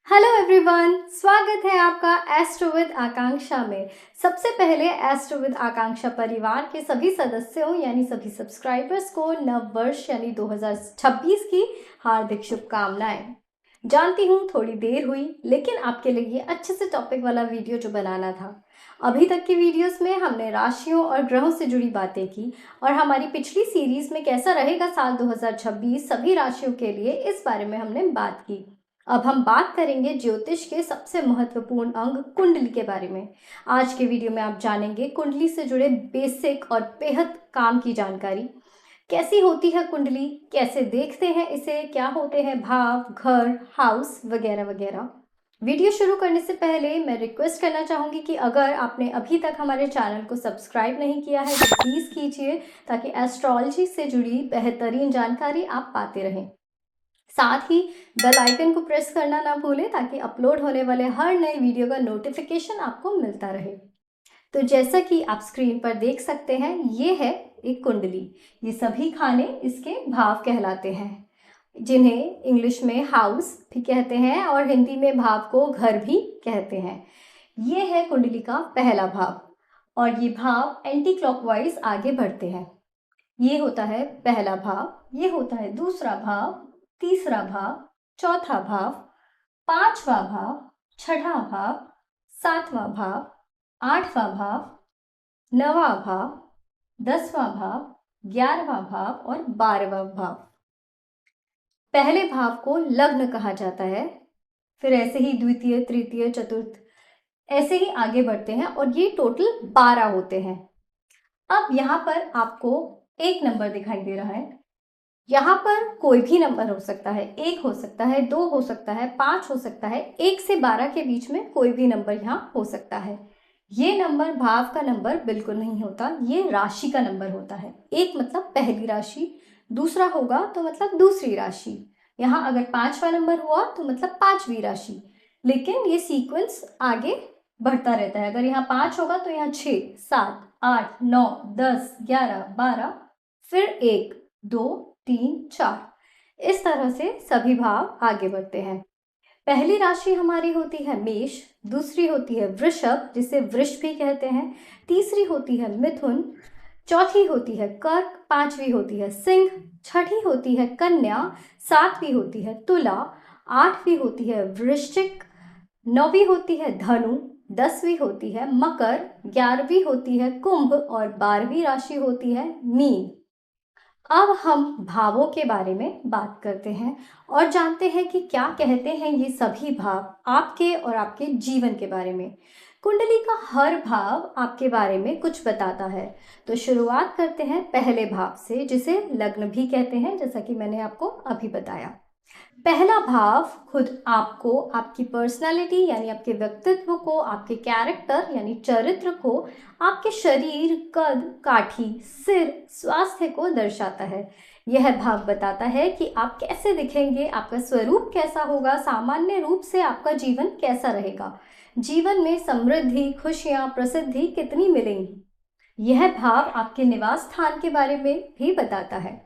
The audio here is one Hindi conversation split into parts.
हेलो एवरीवन, स्वागत है आपका एस्ट्रो विद आकांक्षा में। सबसे पहले एस्ट्रो विद आकांक्षा परिवार के सभी सदस्यों यानी सभी सब्सक्राइबर्स को नव वर्ष यानी 2026 की हार्दिक शुभकामनाएं। जानती हूँ थोड़ी देर हुई, लेकिन आपके लिए ये अच्छे से टॉपिक वाला वीडियो जो बनाना था। अभी तक की वीडियोस में हमने राशियों और ग्रहों से जुड़ी बातें की और हमारी पिछली सीरीज में कैसा रहेगा साल 2026 सभी राशियों के लिए, इस बारे में हमने बात की। अब हम बात करेंगे ज्योतिष के सबसे महत्वपूर्ण अंग कुंडली के बारे में। आज के वीडियो में आप जानेंगे कुंडली से जुड़े बेसिक और बेहद काम की जानकारी। कैसी होती है कुंडली, कैसे देखते हैं इसे, क्या होते हैं भाव, घर, हाउस वगैरह वगैरह। वीडियो शुरू करने से पहले मैं रिक्वेस्ट करना चाहूँगी कि अगर आपने अभी तक हमारे चैनल को सब्सक्राइब नहीं किया है तो प्लीज़ कीजिए, ताकि एस्ट्रोलॉजी से जुड़ी बेहतरीन जानकारी आप पाते रहें। साथ ही बेल आइकन को प्रेस करना ना भूलें, ताकि अपलोड होने वाले हर नए वीडियो का नोटिफिकेशन आपको मिलता रहे। तो जैसा कि आप स्क्रीन पर देख सकते हैं, ये है एक कुंडली। ये सभी खाने इसके भाव कहलाते हैं, जिन्हें इंग्लिश में हाउस भी कहते हैं और हिंदी में भाव को घर भी कहते हैं। ये है कुंडली का पहला भाव और ये भाव एंटी क्लॉकवाइज आगे बढ़ते हैं। ये होता है पहला भाव, ये होता है दूसरा भाव, तीसरा भाव, चौथा भाव, पांचवा भाव, छठा भाव, सातवां भाव, आठवां भाव, नवा भाव, 10वां भाव, 11वां भाव और 12वां भाव। पहले भाव को लग्न कहा जाता है, फिर ऐसे ही द्वितीय, तृतीय, चतुर्थ ऐसे ही आगे बढ़ते हैं और ये टोटल 12 होते हैं। अब यहाँ पर आपको एक नंबर दिखाई दे रहा है। यहाँ पर कोई भी नंबर हो सकता है, 1 हो सकता है, 2 हो सकता है, 5 हो सकता है, 1 से 12 के बीच में कोई भी नंबर यहाँ हो सकता है। ये नंबर भाव का नंबर बिल्कुल नहीं होता, ये राशि का नंबर होता है। एक मतलब पहली राशि, दूसरा होगा तो मतलब दूसरी राशि। यहाँ अगर 5वां नंबर हुआ तो मतलब 5वीं राशि, लेकिन ये सीक्वेंस आगे बढ़ता रहता है। अगर यहाँ 5 होगा तो यहाँ 6, 7, 8, 9, 10, 11, 12, फिर 1, 2, 3, 4, इस तरह से सभी भाव आगे बढ़ते हैं। पहली राशि हमारी होती है मेष, दूसरी होती है वृषभ जिसे वृष भी कहते हैं, तीसरी होती है मिथुन, चौथी होती है कर्क, पांचवी होती है सिंह, छठी होती है कन्या, सातवीं होती है तुला, आठवीं होती है वृश्चिक, नौवीं होती है धनु, 10वीं होती है मकर, 11वीं होती है कुंभ और 12वीं राशि होती है मीन। अब हम भावों के बारे में बात करते हैं और जानते हैं कि क्या कहते हैं ये सभी भाव आपके और आपके जीवन के बारे में। कुंडली का हर भाव आपके बारे में कुछ बताता है। तो शुरुआत करते हैं पहले भाव से, जिसे लग्न भी कहते हैं, जैसा कि मैंने आपको अभी बताया। पहला भाव खुद आपको, आपकी पर्सनालिटी यानी आपके व्यक्तित्व को, आपके कैरेक्टर यानी चरित्र को, आपके शरीर, कद, काठी, सिर, स्वास्थ्य को दर्शाता है। यह भाव बताता है कि आप कैसे दिखेंगे, आपका स्वरूप कैसा होगा, सामान्य रूप से आपका जीवन कैसा रहेगा, जीवन में समृद्धि, खुशियां, प्रसिद्धि कितनी मिलेंगी। यह भाव आपके निवास स्थान के बारे में भी बताता है।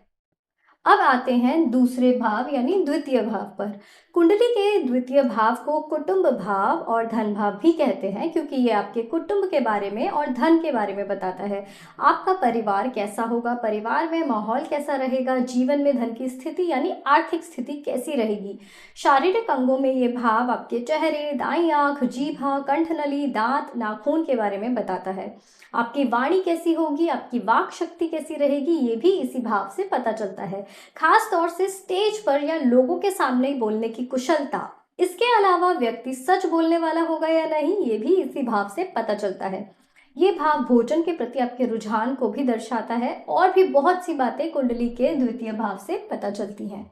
अब आते हैं दूसरे भाव यानी द्वितीय भाव पर। कुंडली के द्वितीय भाव को कुटुंब भाव और धन भाव भी कहते हैं, क्योंकि ये आपके कुटुंब के बारे में और धन के बारे में बताता है। आपका परिवार कैसा होगा, परिवार में माहौल कैसा रहेगा, जीवन में धन की स्थिति यानी आर्थिक स्थिति कैसी रहेगी। शारीरिक अंगों में ये भाव आपके चेहरे, दाईं आंख, जीभा, कंठनली, दांत, नाखून के बारे में बताता है। आपकी वाणी कैसी होगी, आपकी वाक शक्ति कैसी रहेगी, ये भी इसी भाव से पता चलता है। खास तौर से स्टेज पर या लोगों के सामने बोलने की कुशलता। इसके अलावा व्यक्ति सच बोलने वाला होगा या नहीं, ये भी इसी भाव से पता चलता है। ये भाव भोजन के प्रति आपके रुझान को भी दर्शाता है और भी बहुत सी बातें कुंडली के द्वितीय भाव से पता चलती हैं।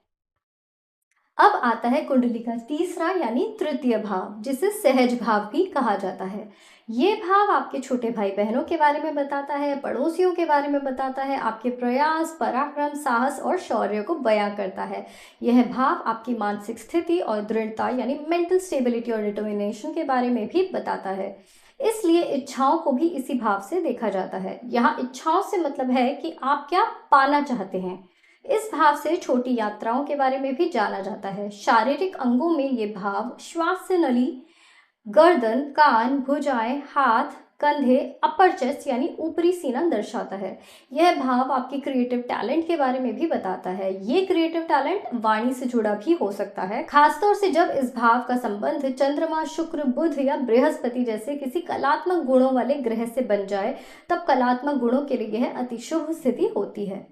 अब आता है कुंडली का तीसरा यानी तृतीय भाव, जिसे सहज भाव भी कहा जाता है। ये भाव आपके छोटे भाई बहनों के बारे में बताता है, पड़ोसियों के बारे में बताता है, आपके प्रयास, पराक्रम, साहस और शौर्य को बयां करता है। यह भाव आपकी मानसिक स्थिति और दृढ़ता यानी मेंटल स्टेबिलिटी और डिटर्मिनेशन के बारे में भी बताता है। इसलिए इच्छाओं को भी इसी भाव से देखा जाता है। यहाँ इच्छाओं से मतलब है कि आप क्या पाना चाहते हैं। इस भाव से छोटी यात्राओं के बारे में भी जाना जाता है। शारीरिक अंगों में ये भाव श्वास नली, गर्दन, कान, भुजाएं, हाथ, कंधे, अपर चेस्ट यानी ऊपरी सीना दर्शाता है। यह भाव आपके क्रिएटिव टैलेंट के बारे में भी बताता है। ये क्रिएटिव टैलेंट वाणी से जुड़ा भी हो सकता है, खासतौर से जब इस भाव का संबंध चंद्रमा, शुक्र, बुध या बृहस्पति जैसे किसी कलात्मक गुणों वाले ग्रह से बन जाए, तब कलात्मक गुणों के लिए यह अति शुभ स्थिति होती है।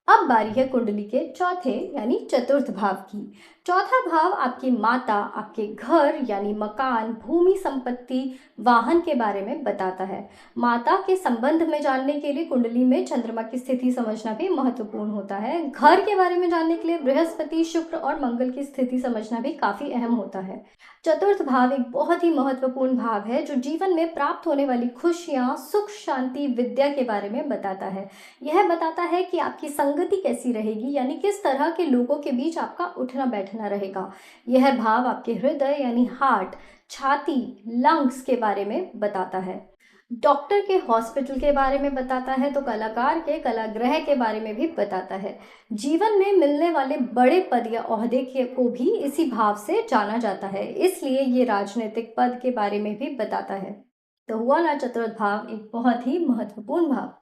अब बारी है कुंडली के चौथे यानी चतुर्थ भाव की। चौथा भाव आपकी माता, आपके घर यानी मकान, भूमि, संपत्ति, वाहन के बारे में बताता है। माता के संबंध में जानने के लिए कुंडली में चंद्रमा की स्थिति समझना भी महत्वपूर्ण होता है। घर के बारे में जानने के लिए बृहस्पति, शुक्र और मंगल की स्थिति समझना भी काफी अहम होता है। चतुर्थ भाव एक बहुत ही महत्वपूर्ण भाव है जो जीवन में प्राप्त होने वाली खुशियां, सुख, शांति, विद्या के बारे में बताता है। यह बताता है कि आपकी संगति कैसी रहेगी, यानी किस तरह के लोगों के बीच आपका उठना बैठना रहेगा। यह भाव आपके हृदय यानी हार्ट, छाती, लंग्स के बारे में बताता है। डॉक्टर के हॉस्पिटल के बारे में बताता है तो कलाकार के कलागृह के बारे में भी बताता है। जीवन में मिलने वाले बड़े पद या ओहदे को भी इसी भाव से जाना जाता है, इसलिए ये राजनीतिक पद के बारे में भी बताता है। तो हुआ ना चतुर्थ भाव एक बहुत ही महत्वपूर्ण भाव।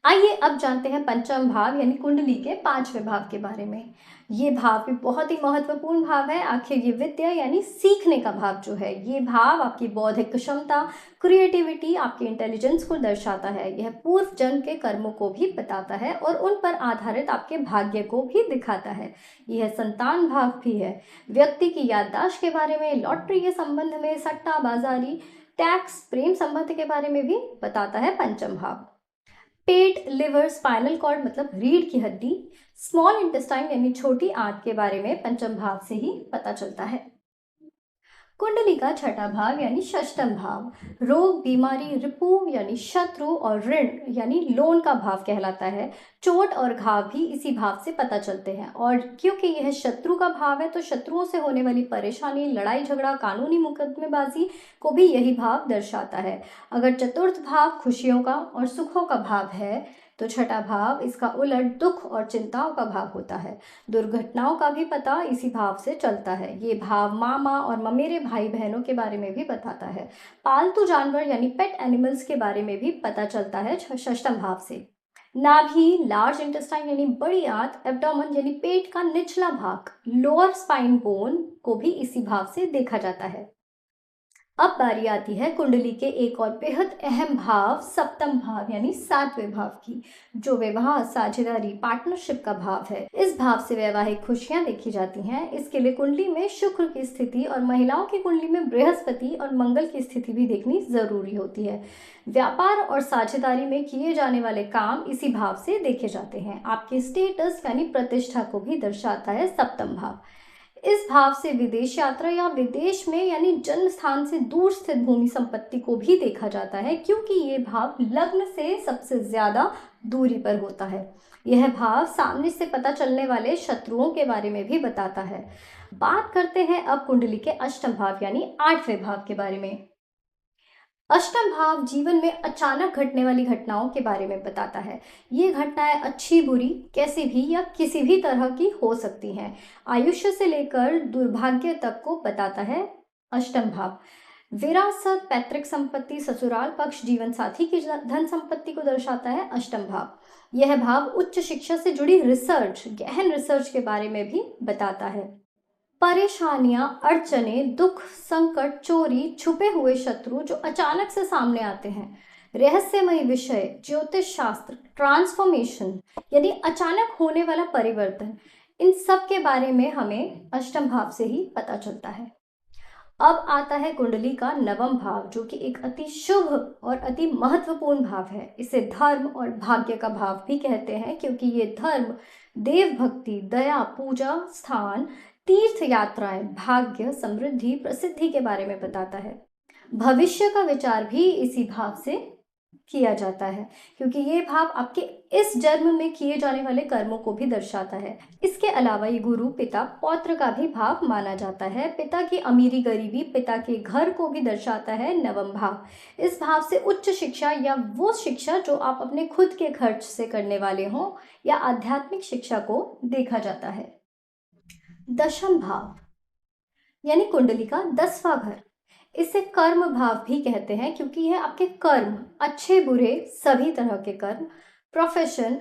आइए अब जानते हैं पंचम भाव यानी कुंडली के पांचवें भाव के बारे में। ये भाव भी बहुत ही महत्वपूर्ण भाव है। आखिर ये विद्या यानी सीखने का भाव जो है, ये भाव आपकी बौद्धिक क्षमता, क्रिएटिविटी, आपके इंटेलिजेंस को दर्शाता है। यह पूर्व जन्म के कर्मों को भी बताता है और उन पर आधारित आपके भाग्य को भी दिखाता है। यह संतान भाव भी है। व्यक्ति की याददाश्त के बारे में, लॉटरी के संबंध में, सट्टा बाजारी, टैक्स, प्रेम संबंध के बारे में भी बताता है पंचम भाव। पेट, लिवर, स्पाइनल कॉर्ड मतलब रीढ़ की हड्डी, स्मॉल इंटेस्टाइन यानी छोटी आंत के बारे में पंचम भाव से ही पता चलता है। कुंडली का छठा भाव यानी षष्ठम भाव रोग, बीमारी, रिपु यानी शत्रु और ऋण यानी लोन का भाव कहलाता है। चोट और घाव भी इसी भाव से पता चलते हैं और क्योंकि यह शत्रु का भाव है तो शत्रुओं से होने वाली परेशानी, लड़ाई झगड़ा, कानूनी मुकदमेबाजी को भी यही भाव दर्शाता है। अगर चतुर्थ भाव खुशियों का और सुखों का भाव है तो छठा भाव इसका उलट दुख और चिंताओं का भाव होता है। दुर्घटनाओं का भी पता इसी भाव से चलता है। ये भाव मामा और ममेरे भाई बहनों के बारे में भी बताता है। पालतू जानवर यानी पेट एनिमल्स के बारे में भी पता चलता है षष्ठम भाव से। नाभि, लार्ज इंटेस्टाइन यानी बड़ी आंत, एब्डोमेन यानी पेट का निचला भाग, लोअर स्पाइन बोन को भी इसी भाव से देखा जाता है। अब बारी आती है कुंडली के एक और बेहद अहम भाव सप्तम भाव यानी सातवें भाव की, जो विवाह, साझेदारी, पार्टनरशिप का भाव है। इस भाव से वैवाहिक खुशियां देखी जाती हैं। इसके लिए कुंडली में शुक्र की स्थिति और महिलाओं की कुंडली में बृहस्पति और मंगल की स्थिति भी देखनी जरूरी होती है। व्यापार और साझेदारी में किए जाने वाले काम इसी भाव से देखे जाते हैं। आपके स्टेटस यानी प्रतिष्ठा को भी दर्शाता है सप्तम भाव। इस भाव से विदेश यात्रा या विदेश में यानी जन्म स्थान से दूर स्थित भूमि संपत्ति को भी देखा जाता है, क्योंकि ये भाव लग्न से सबसे ज्यादा दूरी पर होता है। यह भाव सामने से पता चलने वाले शत्रुओं के बारे में भी बताता है। बात करते हैं अब कुंडली के अष्टम भाव यानी आठवें भाव के बारे में। अष्टम भाव जीवन में अचानक घटने वाली घटनाओं के बारे में बताता है। ये घटनाएं अच्छी, बुरी, कैसी भी या किसी भी तरह की हो सकती हैं। आयुष्य से लेकर दुर्भाग्य तक को बताता है अष्टम भाव। विरासत, पैतृक संपत्ति, ससुराल पक्ष, जीवन साथी की धन संपत्ति को दर्शाता है अष्टम भाव। यह भाव उच्च शिक्षा से जुड़ी रिसर्च, गहन रिसर्च के बारे में भी बताता है। परेशानियां, अड़चने, दुख, संकट, चोरी, छुपे हुए शत्रु जो अचानक से सामने आते हैं, रहस्यमय विषय, ज्योतिष शास्त्र, ट्रांसफॉर्मेशन यानी अचानक होने वाला परिवर्तन, इन सब के बारे में हमें अष्टम भाव से ही पता चलता है। अब आता है कुंडली का नवम भाव, जो कि एक अति शुभ और अति महत्वपूर्ण भाव है। इसे धर्म और भाग्य का भाव भी कहते हैं, क्योंकि ये धर्म, देव भक्ति, दया, पूजा स्थान, तीर्थ यात्राएं, भाग्य, समृद्धि, प्रसिद्धि के बारे में बताता है। भविष्य का विचार भी इसी भाव से किया जाता है, क्योंकि ये भाव आपके इस जन्म में किए जाने वाले कर्मों को भी दर्शाता है। इसके अलावा ये गुरु, पिता, पौत्र का भी भाव माना जाता है। पिता की अमीरी गरीबी, पिता के घर को भी दर्शाता है नवम भाव। इस भाव से उच्च शिक्षा या वो शिक्षा जो आप अपने खुद के खर्च से करने वाले हों या आध्यात्मिक शिक्षा को देखा जाता है। दशम भाव यानी कुंडली का 10वां घर, इसे कर्म भाव भी कहते हैं, क्योंकि यह आपके कर्म, अच्छे बुरे सभी तरह के कर्म, प्रोफेशन,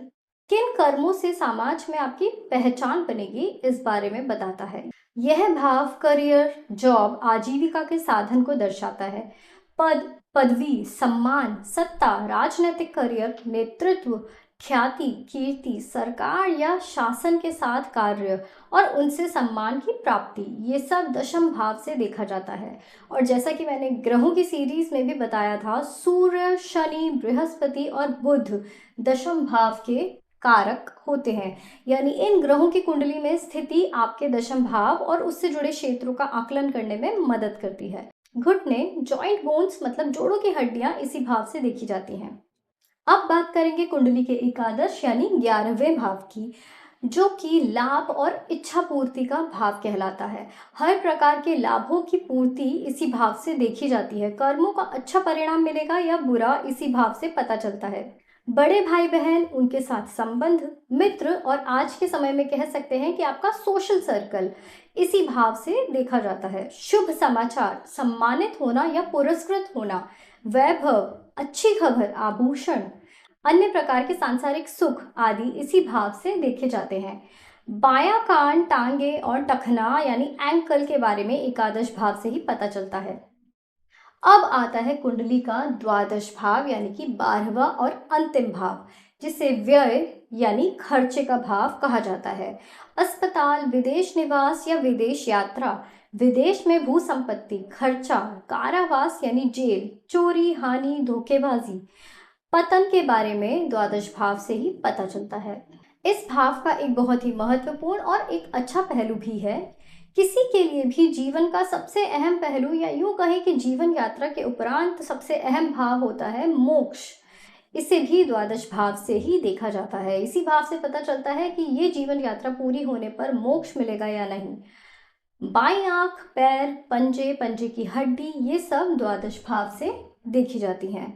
किन कर्मों से समाज में आपकी पहचान बनेगी इस बारे में बताता है। यह भाव करियर, जॉब, आजीविका के साधन को दर्शाता है। पद, पदवी, सम्मान, सत्ता, राजनीतिक करियर, नेतृत्व, ख्याति, कीर्ति, सरकार या शासन के साथ कार्य और उनसे सम्मान की प्राप्ति, ये सब दशम भाव से देखा जाता है। और जैसा कि मैंने ग्रहों की सीरीज में भी बताया था, सूर्य, शनि, बृहस्पति और बुध दशम भाव के कारक होते हैं। यानी इन ग्रहों की कुंडली में स्थिति आपके दशम भाव और उससे जुड़े क्षेत्रों का आकलन करने में मदद करती है। घुटने, जॉइंट बोन्स मतलब जोड़ों की हड्डियां इसी भाव से देखी जाती हैं। अब बात करेंगे कुंडली के एकादश यानी 11वें भाव की, जो कि लाभ और इच्छा पूर्ति का भाव कहलाता है। हर प्रकार के लाभों की पूर्ति इसी भाव से देखी जाती है। कर्मों का अच्छा परिणाम मिलेगा या बुरा इसी भाव से पता चलता है। बड़े भाई बहन, उनके साथ संबंध, मित्र और आज के समय में कह सकते हैं कि आपका सोशल सर्कल इसी भाव से देखा जाता है। शुभ समाचार, सम्मानित होना या पुरस्कृत होना, वैभव, अच्छी खबर, आभूषण, अन्य प्रकार के सांसारिक सुख आदि इसी भाव से देखे जाते हैं। बायां कान, टांगे और टखना यानी एंकल के बारे में एकादश भाव से ही पता चलता है। अब आता है कुंडली का द्वादश भाव यानी कि 12वां और अंतिम भाव, जिसे व्यय यानी खर्चे का भाव कहा जाता है। अस्पताल, विदेश निवास या विदेश यात्रा, विदेश में भू संपत्ति, खर्चा, कारावास यानी जेल, चोरी, हानि, धोखेबाजी, पतन के बारे में द्वादश भाव से ही पता चलता है। इस भाव का एक बहुत ही महत्वपूर्ण और एक अच्छा पहलू भी है। किसी के लिए भी जीवन का सबसे अहम पहलू या यूं कहें कि जीवन यात्रा के उपरांत सबसे अहम भाव होता है मोक्ष। इसे भी द्वादश भाव से ही देखा जाता है। इसी भाव से पता चलता है कि ये जीवन यात्रा पूरी होने पर मोक्ष मिलेगा या नहीं। बाईं आंख, पैर, पंजे, पंजे की हड्डी, ये सब द्वादश भाव से देखी जाती हैं।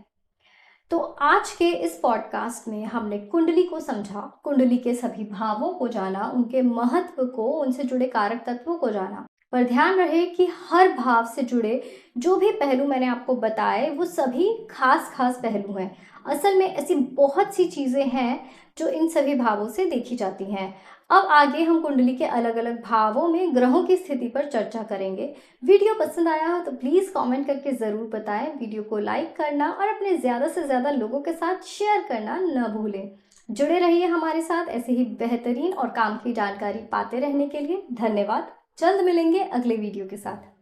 तो आज के इस पॉडकास्ट में हमने कुंडली को समझा, कुंडली के सभी भावों को जाना, उनके महत्व को, उनसे जुड़े कारक तत्वों को जाना। पर ध्यान रहे कि हर भाव से जुड़े जो भी पहलू मैंने आपको बताए वो सभी खास खास पहलू हैं। असल में ऐसी बहुत सी चीज़ें हैं जो इन सभी भावों से देखी जाती हैं। अब आगे हम कुंडली के अलग अलग भावों में ग्रहों की स्थिति पर चर्चा करेंगे। वीडियो पसंद आया हो तो प्लीज़ कमेंट करके ज़रूर बताएं। वीडियो को लाइक करना और अपने ज़्यादा से ज़्यादा लोगों के साथ शेयर करना न भूलें। जुड़े रहिए हमारे साथ ऐसे ही बेहतरीन और काम की जानकारी पाते रहने के लिए। धन्यवाद। जल्द मिलेंगे अगले वीडियो के साथ।